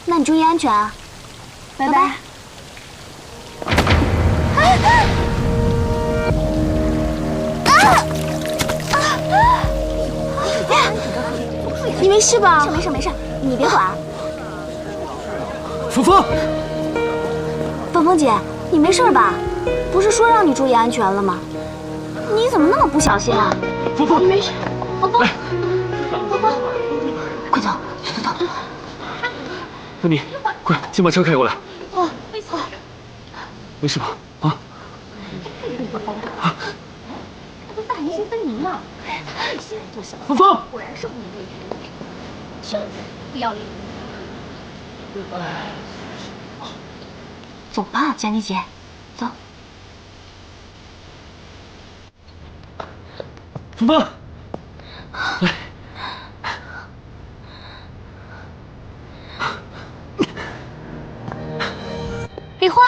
那你注意安全啊，拜拜。你没事吧？没事，你别管。峰峰，峰峰姐，你没事吧？不是说让你注意安全了吗？你怎么那么不小心啊？峰峰，你没事，峰峰，快走，走。那你快先把车开过来。哦，没事吧？啊？大明星分明呢。峰峰，果然是不理真不要脸。走吧，佳妮姐，走。峰峰，来。李欢，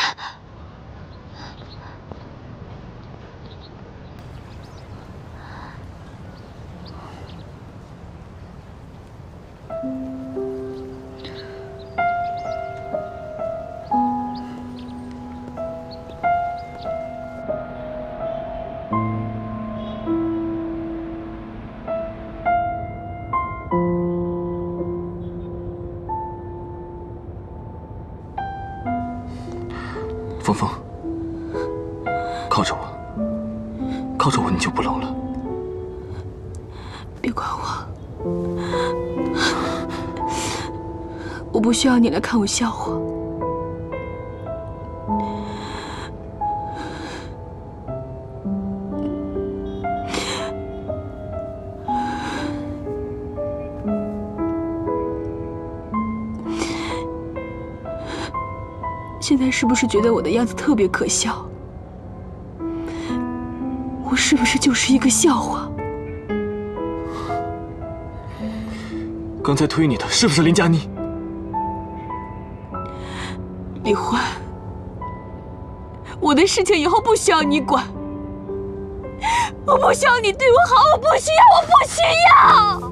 峰峰，靠着我，靠着我，你就不冷了。别管我，我不需要你来看我笑话。现在是不是觉得我的样子特别可笑？我是不是就是一个笑话？刚才推你的是不是林佳妮？李欢，我的事情以后不需要你管，我不需要你对我好，我不需要，我不需要。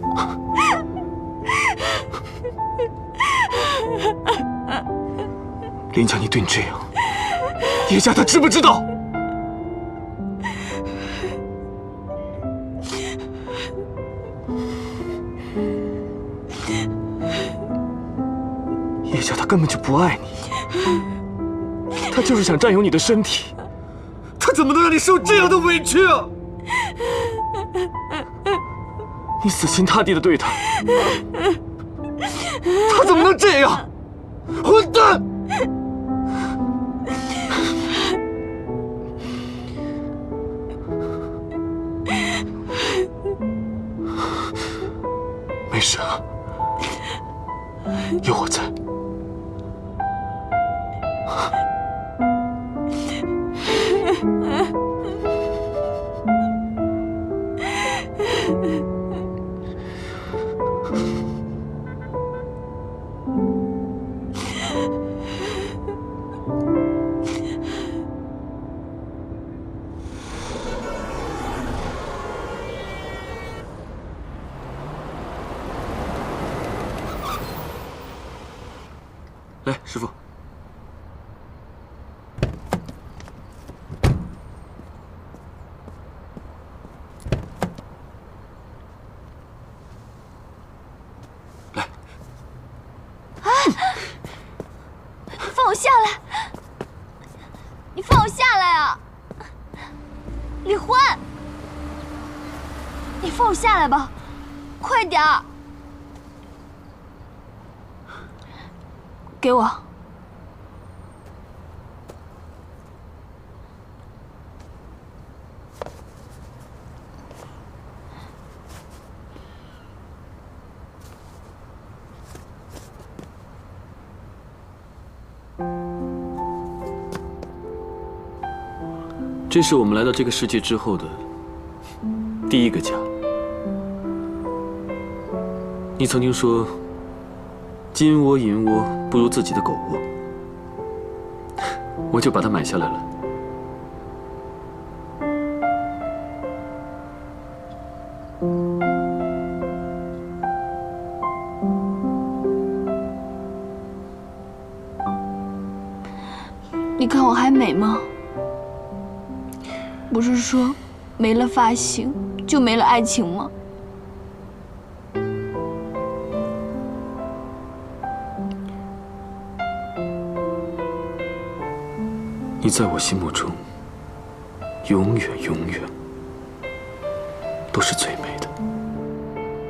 林佳妮对你这样，叶家他知不知道？叶家他根本就不爱你，他就是想占有你的身体，他怎么能让你受这样的委屈啊？你死心塌地的对他，他怎么能这样？混蛋！没事啊，有我在。来，师傅。来。你放我下来！你放我下来啊！李欢，你放我下来吧，快点儿！给我。这是我们来到这个世界之后的第一个家。你曾经说，金窝银窝不如自己的狗窝，我就把它买下来了。你看我还美吗？不是说没了发型就没了爱情吗？你在我心目中，永远永远都是最美的。